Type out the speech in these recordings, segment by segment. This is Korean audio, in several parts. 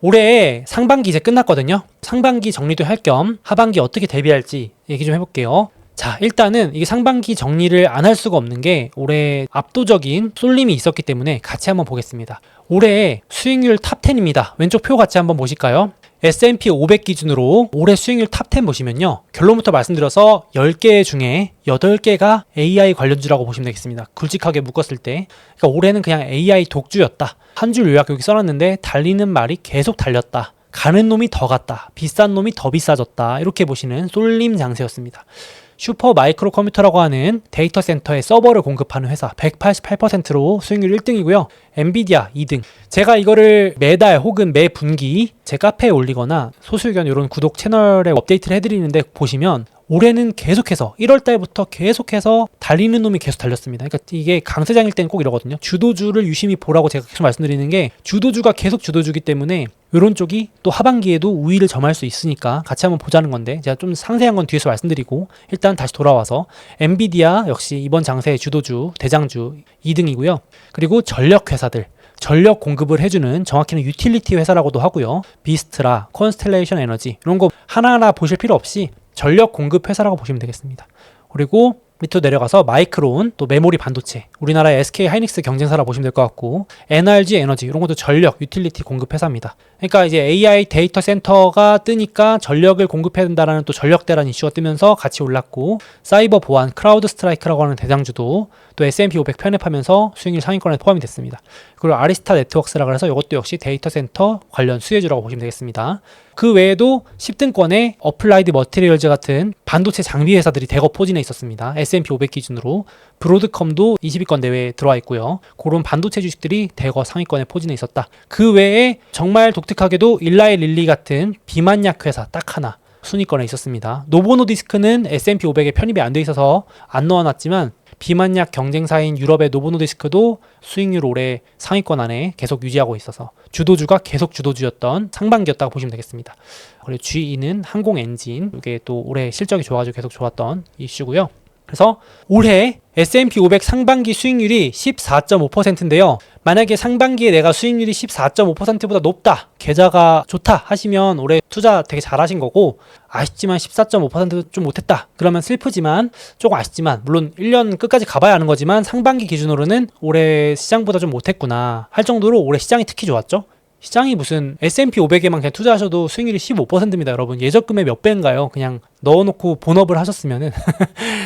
올해 상반기 이제 끝났거든요. 상반기 정리도 할 겸 하반기 어떻게 대비할지 얘기 좀 해볼게요. 자, 일단은 이게 상반기 정리를 안 할 수가 없는 게 올해 압도적인 쏠림이 있었기 때문에 같이 한번 보겠습니다. 올해 수익률 탑10입니다. 왼쪽 표 같이 한번 보실까요? S&P 500 기준으로 올해 수익률 탑10 보시면요. 결론부터 말씀드려서 10개 중에 8개가 AI 관련주라고 보시면 되겠습니다. 굵직하게 묶었을 때. 그러니까 올해는 그냥 AI 독주였다. 한 줄 요약 여기 써놨는데 달리는 말이 계속 달렸다. 가는 놈이 더 갔다. 비싼 놈이 더 비싸졌다. 이렇게 보시는 쏠림 장세였습니다. 슈퍼 마이크로 컴퓨터라고 하는 데이터 센터에 서버를 공급하는 회사 188%로 수익률 1등이고요. 엔비디아 2등. 제가 이거를 매달 혹은 매 분기 제 카페에 올리거나 소수의견 이런 구독 채널에 업데이트를 해드리는데 보시면 올해는 계속해서 1월 달부터 계속해서 달리는 놈이 계속 달렸습니다. 그러니까 이게 강세장일 때는 꼭 이러거든요. 주도주를 유심히 보라고 제가 계속 말씀드리는 게 주도주가 계속 주도주기 때문에 이런 쪽이 또 하반기에도 우위를 점할 수 있으니까 같이 한번 보자는 건데 제가 좀 상세한 건 뒤에서 말씀드리고 일단 다시 돌아와서 엔비디아 역시 이번 장세의 주도주, 대장주 2등이고요. 그리고 전력 회사들. 전력 공급을 해주는 정확히는 유틸리티 회사라고도 하고요. 비스트라, 콘스텔레이션 에너지 이런 거 하나하나 보실 필요 없이 전력 공급 회사라고 보시면 되겠습니다. 그리고 밑으로 내려가서 마이크론, 또 메모리 반도체, 우리나라의 SK 하이닉스 경쟁사라 보시면 될 것 같고 NRG 에너지 이런 것도 전력, 유틸리티 공급 회사입니다. 그러니까 이제 AI 데이터 센터가 뜨니까 전력을 공급해야 된다라는 또 전력대란 이슈가 뜨면서 같이 올랐고 사이버 보안, 크라우드 스트라이크라고 하는 대장주도 또 S&P 500 편입하면서 수익률 상위권에 포함이 됐습니다. 그리고 아리스타 네트워크스라고 해서 이것도 역시 데이터 센터 관련 수혜주라고 보시면 되겠습니다. 그 외에도 10등권에 어플라이드 머티리얼즈 같은 반도체 장비 회사들이 대거 포진해 있었습니다. S&P 500 기준으로 브로드컴도 20위권 내외에 들어와 있고요. 그런 반도체 주식들이 대거 상위권에 포진해 있었다. 그 외에 정말 독특하게도 일라이 릴리 같은 비만약 회사 딱 하나 순위권에 있었습니다. 노보노디스크는 S&P 500에 편입이 안 돼 있어서 안 넣어놨지만 비만약 경쟁사인 유럽의 노보노디스크도 수익률 올해 상위권 안에 계속 유지하고 있어서 주도주가 계속 주도주였던 상반기였다고 보시면 되겠습니다. 그리고 GE는 항공엔진, 이게 또 올해 실적이 좋아가지고 계속 좋았던 이슈고요. 그래서 올해 S&P 500 상반기 수익률이 14.5%인데요. 만약에 상반기에 내가 수익률이 14.5%보다 높다, 계좌가 좋다 하시면 올해 투자 되게 잘하신 거고, 아쉽지만 14.5%도 좀 못했다 그러면 슬프지만 조금 아쉽지만 물론 1년 끝까지 가봐야 하는 거지만 상반기 기준으로는 올해 시장보다 좀 못했구나 할 정도로 올해 시장이 특히 좋았죠. 시장이 무슨 S&P 500에만 그냥 투자하셔도 수익률이 15%입니다. 여러분 예적금의 몇 배인가요? 그냥 넣어놓고 본업을 하셨으면은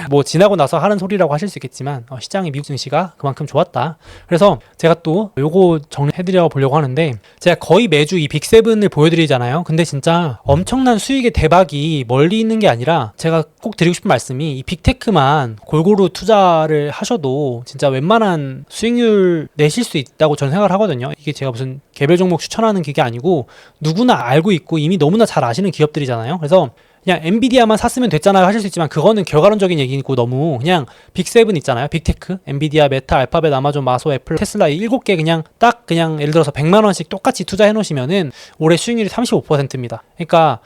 뭐 지나고 나서 하는 소리라고 하실 수 있겠지만 시장의 미국 증시가 그만큼 좋았다. 그래서 제가 또 요거 정리해드려 보려고 하는데 제가 거의 매주 이 빅7을 보여드리잖아요. 근데 진짜 엄청난 수익의 대박이 멀리 있는 게 아니라 제가 꼭 드리고 싶은 말씀이 이 빅테크만 골고루 투자를 하셔도 진짜 웬만한 수익률 내실 수 있다고 저는 생각을 하거든요. 이게 제가 무슨 개별 종목 추천하는 게 아니고 누구나 알고 있고 이미 너무나 잘 아시는 기업들이잖아요. 그래서 그냥 엔비디아만 샀으면 됐잖아요 하실 수 있지만 그거는 결과론적인 얘기고 너무 그냥 빅7 있잖아요. 빅테크, 엔비디아, 메타, 알파벳, 아마존, 마소, 애플, 테슬라 이 7개 딱 그냥 예를 들어서 100만 원씩 똑같이 투자해 놓으시면은 올해 수익률이 35%입니다. 그러니까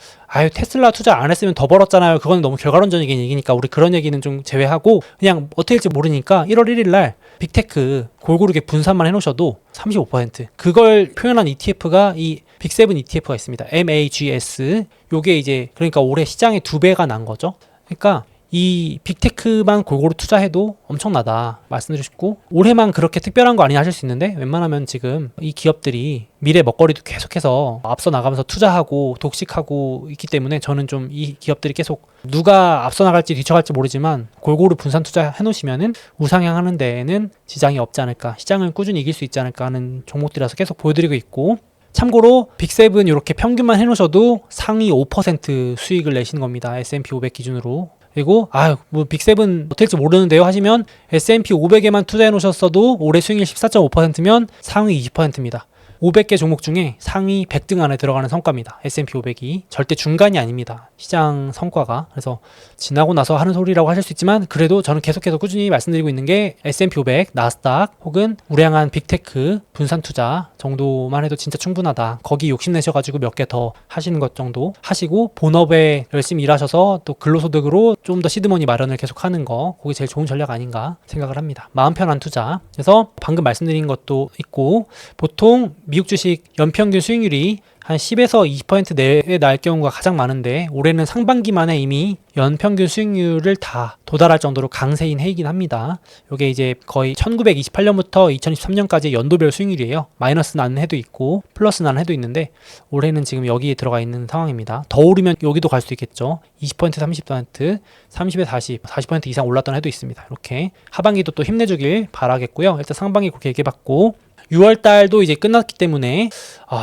테슬라 투자 안 했으면 더 벌었잖아요. 그건 너무 결과론적인 얘기니까 우리 그런 얘기는 좀 제외하고 그냥 어떻게 될지 모르니까 1월 1일 날 빅테크 골고루 분산만 해놓으셔도 35%. 그걸 표현한 ETF가 이 빅7 ETF가 있습니다. MAGS. 요게 이제 그러니까 올해 시장의 2배가 난 거죠. 그러니까 이 빅테크만 골고루 투자해도 엄청나다 말씀드리고 싶고 올해만 그렇게 특별한 거 아니냐 하실 수 있는데 웬만하면 지금 이 기업들이 미래 먹거리도 계속해서 앞서 나가면서 투자하고 독식하고 있기 때문에 저는 좀 이 기업들이 계속 누가 앞서 나갈지 뒤쳐갈지 모르지만 골고루 분산 투자해 놓으시면은 우상향하는 데에는 지장이 없지 않을까, 시장을 꾸준히 이길 수 있지 않을까 하는 종목들이라서 계속 보여드리고 있고, 참고로 빅7 이렇게 평균만 해놓으셔도 상위 5% 수익을 내시는 겁니다. S&P 500 기준으로. 그리고 뭐 빅7 어떨지 모르는데요 하시면 S&P 500에만 투자해 놓으셨어도 올해 수익률 14.5%면 상위 20%입니다. 500개 종목 중에 상위 100등 안에 들어가는 성과입니다. S&P 500이 절대 중간이 아닙니다. 시장 성과가. 그래서 지나고 나서 하는 소리라고 하실 수 있지만 그래도 저는 계속해서 꾸준히 말씀드리고 있는 게 S&P 500, 나스닥 혹은 우량한 빅테크 분산 투자 정도만 해도 진짜 충분하다. 거기 욕심내셔가지고 몇 개 더 하시는 것 정도 하시고 본업에 열심히 일하셔서 또 근로소득으로 좀 더 시드머니 마련을 계속하는 거, 그게 제일 좋은 전략 아닌가 생각을 합니다. 마음 편한 투자. 그래서 방금 말씀드린 것도 있고 보통 미국 주식 연평균 수익률이 한 10에서 20% 내에 날 경우가 가장 많은데 올해는 상반기만에 이미 연평균 수익률을 다 도달할 정도로 강세인 해이긴 합니다. 이게 이제 거의 1928년부터 2023년까지 연도별 수익률이에요. 마이너스 나는 해도 있고 플러스 나는 해도 있는데 올해는 지금 여기에 들어가 있는 상황입니다. 더 오르면 여기도 갈 수 있겠죠. 20%, 30%, 30에 40, 40% 이상 올랐던 해도 있습니다. 이렇게 하반기도 또 힘내주길 바라겠고요. 일단 상반기 그렇게 얘기해봤고 6월 달도 이제 끝났기 때문에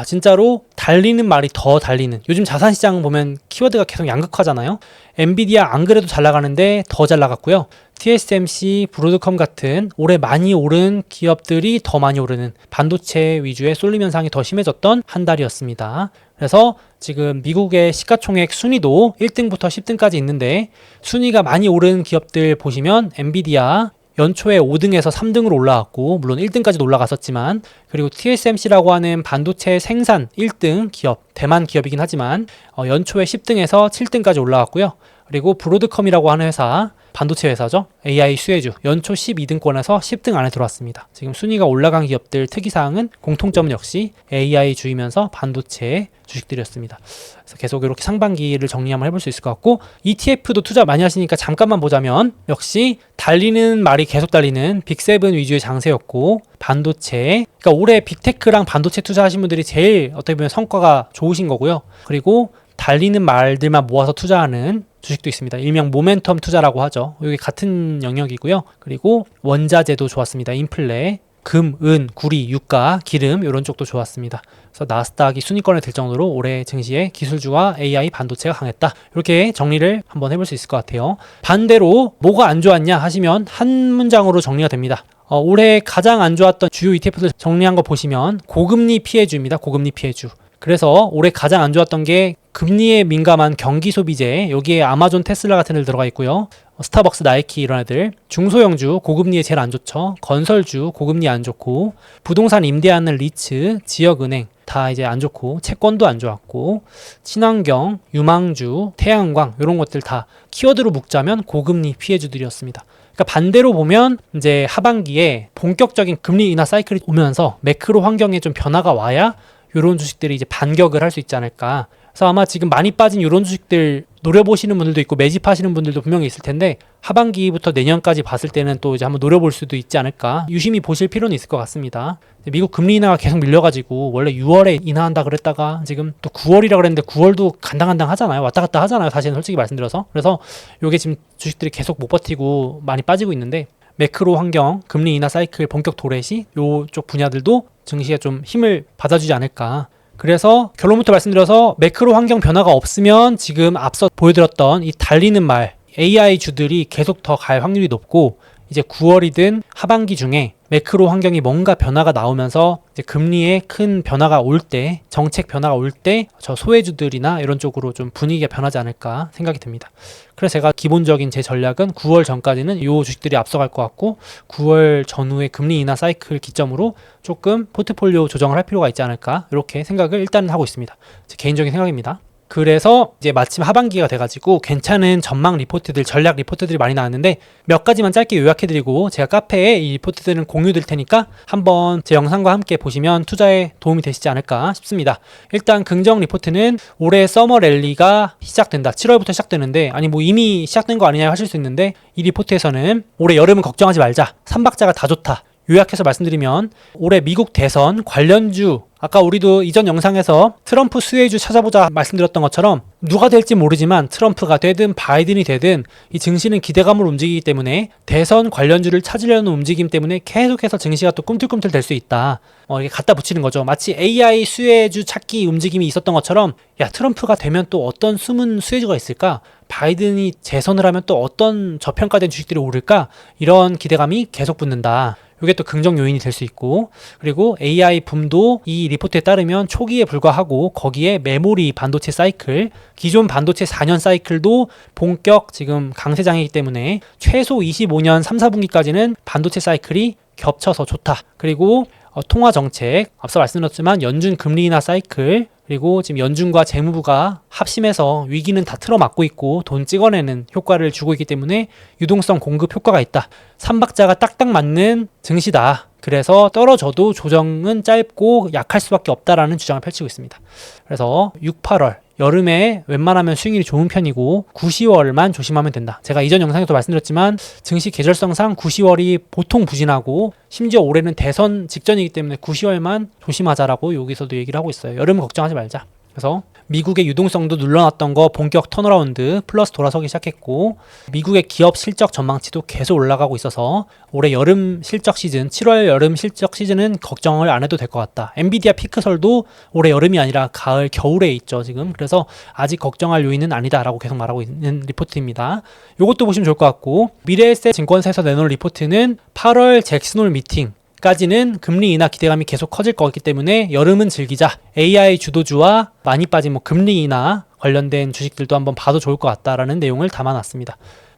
진짜로 달리는 말이 더 달리는, 요즘 자산시장 보면 키워드가 계속 양극화잖아요. 엔비디아 안 그래도 잘 나가는데 더 잘 나갔고요. TSMC, 브로드컴 같은 올해 많이 오른 기업들이 더 많이 오르는 반도체 위주의 쏠림 현상이 더 심해졌던 한 달이었습니다. 그래서 지금 미국의 시가총액 순위도 1등부터 10등까지 있는데 순위가 많이 오른 기업들 보시면 엔비디아 연초에 5등에서 3등으로 올라왔고, 물론 1등까지도 올라갔었지만, 그리고 TSMC라고 하는 반도체 생산 1등 기업, 대만 기업이긴 하지만 연초에 10등에서 7등까지 올라왔고요. 그리고 브로드컴이라고 하는 회사, 반도체 회사죠. AI 수혜주, 연초 12등권에서 10등 안에 들어왔습니다. 지금 순위가 올라간 기업들 특이사항은 공통점 역시 AI 주이면서 반도체 주식들이었습니다. 그래서 계속 이렇게 상반기를 정리 한번 해볼 수 있을 것 같고, ETF도 투자 많이 하시니까 잠깐만 보자면 역시 달리는 말이 계속 달리는 빅7 위주의 장세였고, 반도체, 그러니까 올해 빅테크랑 반도체 투자하신 분들이 제일 어떻게 보면 성과가 좋으신 거고요. 그리고 달리는 말들만 모아서 투자하는 주식도 있습니다. 일명 모멘텀 투자라고 하죠. 이게 같은 영역이고요. 그리고 원자재도 좋았습니다. 인플레, 금, 은, 구리, 유가, 기름 이런 쪽도 좋았습니다. 그래서 나스닥이 순위권에 들 정도로 올해 증시에 기술주와 AI 반도체가 강했다. 이렇게 정리를 한번 해볼 수 있을 것 같아요. 반대로 뭐가 안 좋았냐 하시면 한 문장으로 정리가 됩니다. 올해 가장 안 좋았던 주요 ETF들 정리한 거 보시면 고금리 피해주입니다. 고금리 피해주. 그래서 올해 가장 안 좋았던 게 금리에 민감한 경기 소비재, 여기에 아마존, 테슬라 같은 애들 들어가 있고요. 스타벅스, 나이키 이런 애들. 중소형주, 고금리에 제일 안 좋죠. 건설주, 고금리 안 좋고, 부동산 임대하는 리츠, 지역은행 다 이제 안 좋고, 채권도 안 좋았고, 친환경, 유망주, 태양광 이런 것들 다 키워드로 묶자면 고금리 피해주들이었습니다. 그러니까 반대로 보면 이제 하반기에 본격적인 금리 인하 사이클이 오면서 매크로 환경에 좀 변화가 와야 이런 주식들이 이제 반격을 할 수 있지 않을까. 그래서 아마 지금 많이 빠진 이런 주식들 노려보시는 분들도 있고 매집하시는 분들도 분명히 있을 텐데, 하반기부터 내년까지 봤을 때는 또 이제 한번 노려볼 수도 있지 않을까. 유심히 보실 필요는 있을 것 같습니다. 미국 금리 인하가 계속 밀려가지고 원래 6월에 인하한다 그랬다가 지금 또 9월이라 그랬는데 9월도 간당간당 하잖아요. 왔다 갔다 하잖아요. 사실은 솔직히 말씀드려서. 그래서 이게 지금 주식들이 계속 못 버티고 많이 빠지고 있는데, 매크로 환경, 금리 인하 사이클 본격 도래 시 이쪽 분야들도 증시에 좀 힘을 받아주지 않을까. 그래서 결론부터 말씀드려서 매크로 환경 변화가 없으면 지금 앞서 보여드렸던 이 달리는 말 AI 주들이 계속 더 갈 확률이 높고, 이제 9월이든 하반기 중에 매크로 환경이 뭔가 변화가 나오면서 이제 금리에 큰 변화가 올 때, 정책 변화가 올 때 저 소외주들이나 이런 쪽으로 좀 분위기가 변하지 않을까 생각이 듭니다. 그래서 제가 기본적인 제 전략은 9월 전까지는 이 주식들이 앞서갈 것 같고, 9월 전후의 금리 인하 사이클 기점으로 조금 포트폴리오 조정을 할 필요가 있지 않을까, 이렇게 생각을 일단은 하고 있습니다. 제 개인적인 생각입니다. 그래서 이제 마침 하반기가 돼가지고 괜찮은 전망 리포트들, 전략 리포트들이 많이 나왔는데 몇 가지만 짧게 요약해드리고 제가 카페에 이 리포트들은 공유될 테니까 한번 제 영상과 함께 보시면 투자에 도움이 되시지 않을까 싶습니다. 일단 긍정 리포트는 올해 서머 랠리가 시작된다. 7월부터 시작되는데, 아니 뭐 이미 시작된 거 아니냐 하실 수 있는데, 이 리포트에서는 올해 여름은 걱정하지 말자. 3박자가 다 좋다. 요약해서 말씀드리면 올해 미국 대선 관련주, 아까 우리도 이전 영상에서 트럼프 수혜주 찾아보자 말씀드렸던 것처럼 누가 될지 모르지만 트럼프가 되든 바이든이 되든 이 증시는 기대감으로 움직이기 때문에 대선 관련주를 찾으려는 움직임 때문에 계속해서 증시가 또 꿈틀꿈틀 될 수 있다. 이게 갖다 붙이는 거죠. 마치 AI 수혜주 찾기 움직임이 있었던 것처럼, 야, 트럼프가 되면 또 어떤 숨은 수혜주가 있을까? 바이든이 재선을 하면 또 어떤 저평가된 주식들이 오를까? 이런 기대감이 계속 붙는다. 이게 또 긍정 요인이 될 수 있고, 그리고 AI 붐도 이 리포트에 따르면 초기에 불과하고, 거기에 메모리 반도체 사이클, 기존 반도체 4년 사이클도 본격 지금 강세장이기 때문에 최소 25년 3, 4분기까지는 반도체 사이클이 겹쳐서 좋다. 그리고 통화 정책, 앞서 말씀드렸지만 연준 금리 인하 사이클, 그리고 지금 연준과 재무부가 합심해서 위기는 다 틀어막고 있고 돈 찍어내는 효과를 주고 있기 때문에 유동성 공급 효과가 있다. 3박자가 딱딱 맞는 증시다. 그래서 떨어져도 조정은 짧고 약할 수밖에 없다라는 주장을 펼치고 있습니다. 그래서 6, 8월 여름에 웬만하면 수익률이 좋은 편이고 9, 10월만 조심하면 된다. 제가 이전 영상에도 말씀드렸지만 증시 계절성상 9, 10월이 보통 부진하고 심지어 올해는 대선 직전이기 때문에 9, 10월만 조심하자라고 여기서도 얘기를 하고 있어요. 여름은 걱정하지 말자. 그래서 미국의 유동성도 눌러놨던 거 본격 턴어라운드 플러스 돌아서기 시작했고 미국의 기업 실적 전망치도 계속 올라가고 있어서 올해 여름 실적 시즌 7월 여름 실적 시즌은 걱정을 안 해도 될 것 같다. 엔비디아 피크설도 올해 여름이 아니라 가을 겨울에 있죠 지금. 그래서 아직 걱정할 요인은 아니다라고 계속 말하고 있는 리포트입니다. 이것도 보시면 좋을 것 같고 미래에셋 증권사에서 내놓은 리포트는 8월 잭슨홀 미팅 까지는 금리 인하 기대감이 계속 커질 거기 때문에 여름은 즐기자. AI 주도주와 많이 빠진 금리 인하 관련된 주식들도 한번 봐도 좋을 것 같다라는 내용을 담아놨습니다.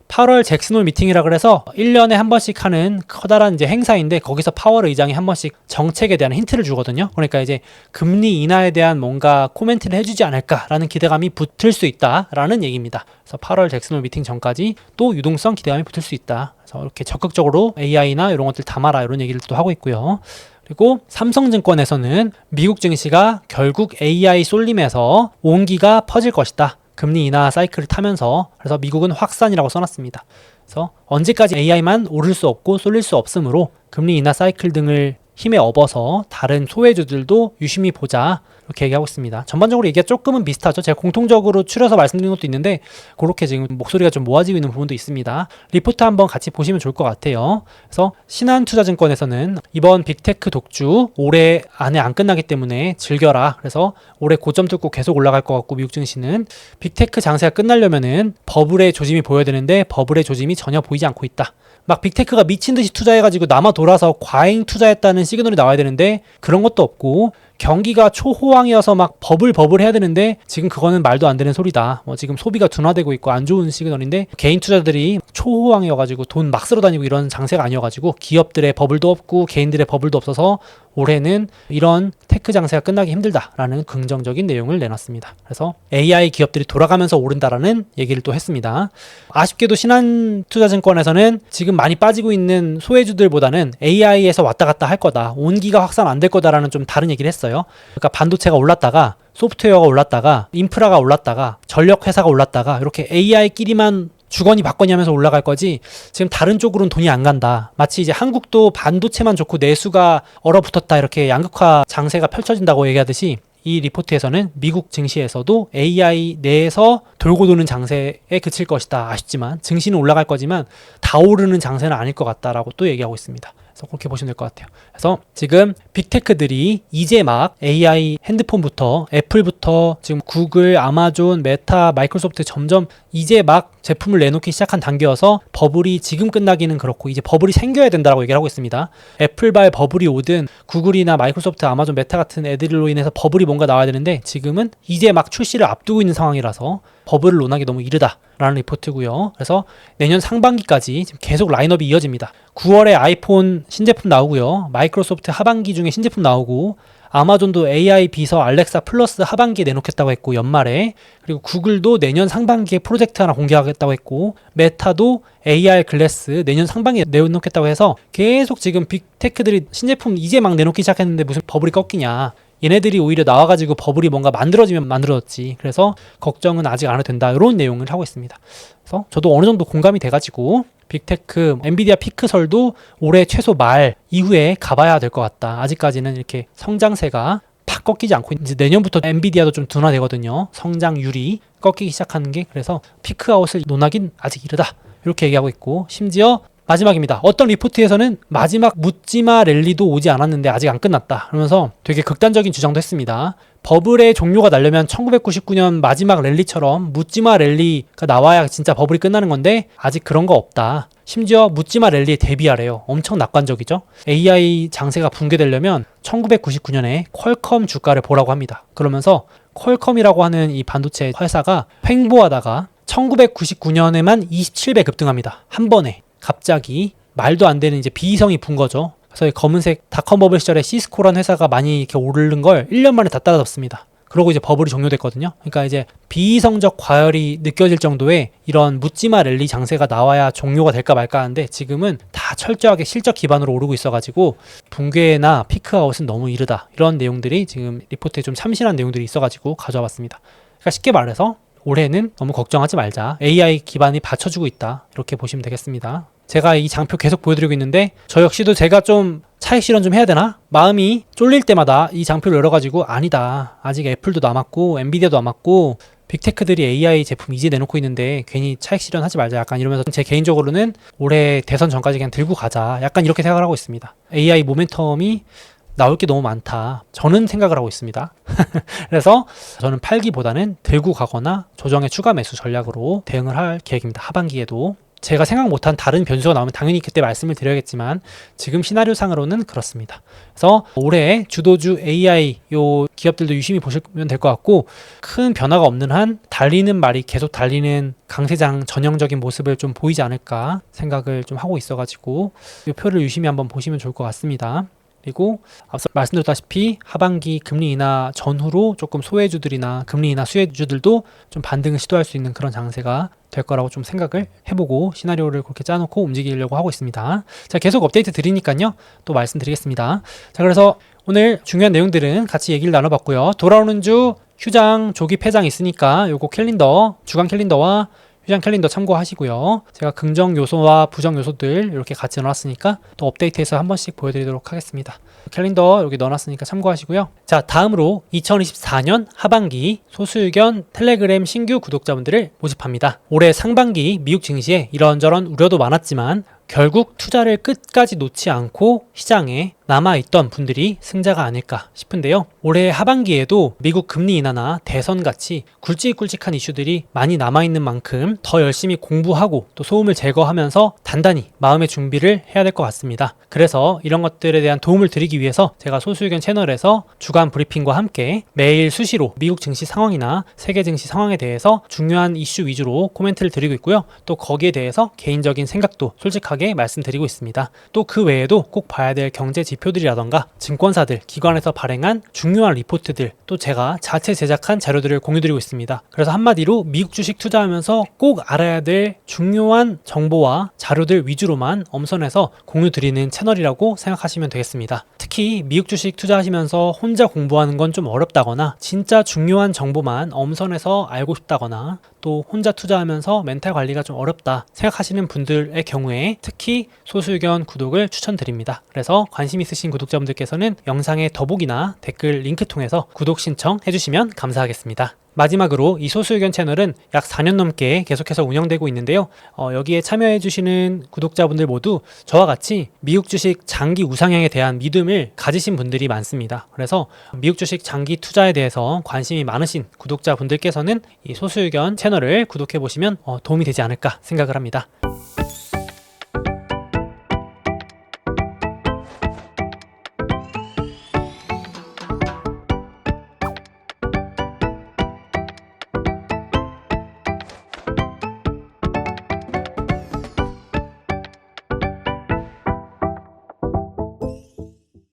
8월 잭슨홀 미팅이라 그래서 1년에 한 번씩 하는 커다란 이제 행사인데 거기서 파월 의장이 한 번씩 정책에 대한 힌트를 주거든요. 그러니까 이제 금리 인하에 대한 뭔가 코멘트를 해주지 않을까라는 기대감이 붙을 수 있다라는 얘기입니다. 그래서 8월 잭슨홀 미팅 전까지 또 유동성 기대감이 붙을 수 있다. 그래서 이렇게 적극적으로 AI나 이런 것들 담아라 이런 얘기를 또 하고 있고요. 그리고 삼성증권에서는 미국 증시가 결국 AI 쏠림에서 온기가 퍼질 것이다. 금리 인하 사이클을 타면서 그래서 미국은 확산이라고 써놨습니다. 그래서 언제까지 AI만 오를 수 없고 쏠릴 수 없으므로 금리 인하 사이클 등을 힘에 업어서 다른 소외주들도 유심히 보자 이렇게 얘기하고 있습니다. 전반적으로 이게 조금은 비슷하죠. 제가 공통적으로 추려서 말씀드린 것도 있는데 그렇게 지금 목소리가 좀 모아지고 있는 부분도 있습니다. 리포트 한번 같이 보시면 좋을 것 같아요. 그래서 신한투자증권에서는 이번 빅테크 독주 올해 안에 안 끝나기 때문에 즐겨라. 그래서 올해 고점 뚫고 계속 올라갈 것 같고 미국 증시는 빅테크 장세가 끝나려면은 버블의 조짐이 보여야 되는데 버블의 조짐이 전혀 보이지 않고 있다. 막 빅테크가 미친 듯이 투자해가지고 남아 돌아서 과잉 투자했다는 시그널이 나와야 되는데 그런 것도 없고 경기가 초호황이어서 막 버블 해야 되는데 지금 그거는 말도 안 되는 소리다. 지금 소비가 둔화되고 있고 안 좋은 시그널인데 개인 투자들이 초호황이어가지고 돈 막 쓸어 다니고 이런 장세가 아니어가지고 기업들의 버블도 없고 개인들의 버블도 없어서 올해는 이런 테크 장세가 끝나기 힘들다라는 긍정적인 내용을 내놨습니다. 그래서 AI 기업들이 돌아가면서 오른다라는 얘기를 또 했습니다. 아쉽게도 신한투자증권에서는 지금 많이 빠지고 있는 소외주들보다는 AI에서 왔다 갔다 할 거다. 온기가 확산 안 될 거다라는 좀 다른 얘기를 했어요. 그러니까 반도체가 올랐다가 소프트웨어가 올랐다가 인프라가 올랐다가 전력 회사가 올랐다가 이렇게 AI끼리만 주거니 받거니 하면서 올라갈 거지 지금 다른 쪽으로는 돈이 안 간다. 마치 이제 한국도 반도체만 좋고 내수가 얼어붙었다 이렇게 양극화 장세가 펼쳐진다고 얘기하듯이 이 리포트에서는 미국 증시에서도 AI 내에서 돌고 도는 장세에 그칠 것이다. 아쉽지만 증시는 올라갈 거지만 다 오르는 장세는 아닐 것 같다라고 또 얘기하고 있습니다. 그래서 그렇게 보시면 될 것 같아요. 그래서 지금 빅테크들이 이제 막 AI 핸드폰부터 애플부터 지금 구글, 아마존, 메타, 마이크로소프트 점점 이제 막 제품을 내놓기 시작한 단계여서 버블이 지금 끝나기는 그렇고 이제 버블이 생겨야 된다고 얘기를 하고 있습니다. 애플발 버블이 오든 구글이나 마이크로소프트, 아마존, 메타 같은 애들로 인해서 버블이 뭔가 나와야 되는데 지금은 이제 막 출시를 앞두고 있는 상황이라서 버블을 논하기 너무 이르다라는 리포트고요. 그래서 내년 상반기까지 지금 계속 라인업이 이어집니다. 9월에 아이폰 신제품 나오고요. 마이크로소프트 하반기 중에 신제품 나오고 아마존도 AI 비서 알렉사 플러스 하반기에 내놓겠다고 했고 연말에 그리고 구글도 내년 상반기에 프로젝트 하나 공개하겠다고 했고 메타도 AR 글래스 내년 상반기에 내놓겠다고 해서 계속 지금 빅테크들이 신제품 이제 막 내놓기 시작했는데 무슨 버블이 꺾이냐. 얘네들이 오히려 나와가지고 버블이 뭔가 만들어지면 만들어졌지. 그래서 걱정은 아직 안 해도 된다. 이런 내용을 하고 있습니다. 그래서 저도 어느 정도 공감이 돼가지고 빅테크, 엔비디아 피크설도 올해 최소 말 이후에 가봐야 될 것 같다. 아직까지는 이렇게 성장세가 팍 꺾이지 않고 이제 내년부터 엔비디아도 좀 둔화되거든요. 성장률이 꺾이기 시작하는 게. 그래서 피크아웃을 논하긴 아직 이르다. 이렇게 얘기하고 있고 심지어 마지막입니다. 어떤 리포트에서는 마지막 묻지마 랠리도 오지 않았는데 아직 안 끝났다. 그러면서 되게 극단적인 주장도 했습니다. 버블의 종료가 나려면 1999년 마지막 랠리처럼 묻지마 랠리가 나와야 진짜 버블이 끝나는 건데 아직 그런 거 없다. 심지어 묻지마 랠리에 대비하래요. 엄청 낙관적이죠. AI 장세가 붕괴되려면 1999년에 퀄컴 주가를 보라고 합니다. 그러면서 퀄컴이라고 하는 이 반도체 회사가 횡보하다가 1999년에만 27배 급등합니다. 한 번에. 갑자기 말도 안 되는 이제 비이성이 분 거죠. 그래서 검은색 닷컴 버블 시절에 시스코라는 회사가 많이 이렇게 오르는 걸 1년 만에 다 따라잡습니다. 그러고 이제 버블이 종료됐거든요. 그러니까 이제 비이성적 과열이 느껴질 정도의 이런 묻지마 랠리 장세가 나와야 종료가 될까 말까 하는데 지금은 다 철저하게 실적 기반으로 오르고 있어가지고 붕괴나 피크아웃은 너무 이르다. 이런 내용들이 지금 리포트에 좀 참신한 내용들이 있어가지고 가져와 봤습니다. 그러니까 쉽게 말해서 올해는 너무 걱정하지 말자. AI 기반이 받쳐주고 있다. 이렇게 보시면 되겠습니다. 제가 이 장표 계속 보여드리고 있는데 저 역시도 제가 좀 차익 실현 좀 해야 되나? 마음이 쫄릴 때마다 이 장표를 열어가지고 아니다. 아직 애플도 남았고 엔비디아도 남았고 빅테크들이 AI 제품 이제 내놓고 있는데 괜히 차익 실현하지 말자. 약간 이러면서 제 개인적으로는 올해 대선 전까지 그냥 들고 가자. 약간 이렇게 생각을 하고 있습니다. AI 모멘텀이 나올 게 너무 많다. 저는 생각을 하고 있습니다. 그래서 저는 팔기보다는 들고 가거나 조정의 추가 매수 전략으로 대응을 할 계획입니다. 하반기에도. 제가 생각 못한 다른 변수가 나오면 당연히 그때 말씀을 드려야겠지만 지금 시나리오상으로는 그렇습니다. 그래서 올해 주도주 AI 요 기업들도 유심히 보시면 될 것 같고 큰 변화가 없는 한 달리는 말이 계속 달리는 강세장 전형적인 모습을 좀 보이지 않을까 생각을 좀 하고 있어가지고 이 표를 유심히 한번 보시면 좋을 것 같습니다. 그리고 앞서 말씀드렸다시피 하반기 금리 인하 전후로 조금 소외주들이나 금리 인하 수혜주들도 좀 반등을 시도할 수 있는 그런 장세가 될 거라고 좀 생각을 해보고 시나리오를 그렇게 짜놓고 움직이려고 하고 있습니다. 자, 계속 업데이트 드리니까요. 또 말씀드리겠습니다. 자, 그래서 오늘 중요한 내용들은 같이 얘기를 나눠봤고요. 돌아오는 주 휴장, 조기 폐장 있으니까 요거 캘린더, 주간 캘린더와 휴장 캘린더 참고하시고요. 제가 긍정 요소와 부정 요소들 이렇게 같이 넣어놨으니까 또 업데이트해서 한 번씩 보여드리도록 하겠습니다. 캘린더 여기 넣어놨으니까 참고하시고요. 자, 다음으로 2024년 하반기 소수의견 텔레그램 신규 구독자분들을 모집합니다. 올해 상반기 미국 증시에 이런저런 우려도 많았지만 결국 투자를 끝까지 놓지 않고 시장에 남아있던 분들이 승자가 아닐까 싶은데요. 올해 하반기에도 미국 금리 인하나 대선같이 굵직굵직한 이슈들이 많이 남아있는 만큼 더 열심히 공부하고 또 소음을 제거하면서 단단히 마음의 준비를 해야 될 것 같습니다. 그래서 이런 것들에 대한 도움을 드리기 위해서 제가 소수의견 채널에서 주간 브리핑과 함께 매일 수시로 미국 증시 상황이나 세계 증시 상황에 대해서 중요한 이슈 위주로 코멘트를 드리고 있고요. 또 거기에 대해서 개인적인 생각도 솔직하게 말씀드리고 있습니다. 또 그 외에도 꼭 봐야 될 경제 지표들이라던가 증권사들, 기관에서 발행한 중요한 리포트들, 또 제가 자체 제작한 자료들을 공유드리고 있습니다. 그래서 한마디로 미국 주식 투자하면서 꼭 알아야 될 중요한 정보와 자료들 위주로만 엄선해서 공유드리는 채널이라고 생각하시면 되겠습니다. 특히 미국 주식 투자하시면서 혼자 공부하는 건 좀 어렵다거나 진짜 중요한 정보만 엄선해서 알고 싶다거나 또 혼자 투자하면서 멘탈 관리가 좀 어렵다 생각하시는 분들의 경우에 특히 소수의견 구독을 추천드립니다. 그래서 관심 있으신 구독자분들께서는 영상의 더보기나 댓글 링크 통해서 구독 신청해 주시면 감사하겠습니다. 마지막으로 이 소수의견 채널은 약 4년 넘게 계속해서 운영되고 있는데요. 여기에 참여해주시는 구독자분들 모두 저와 같이 미국 주식 장기 우상향에 대한 믿음을 가지신 분들이 많습니다. 그래서 미국 주식 장기 투자에 대해서 관심이 많으신 구독자분들께서는 이 소수의견 채널을 구독해보시면 도움이 되지 않을까 생각을 합니다.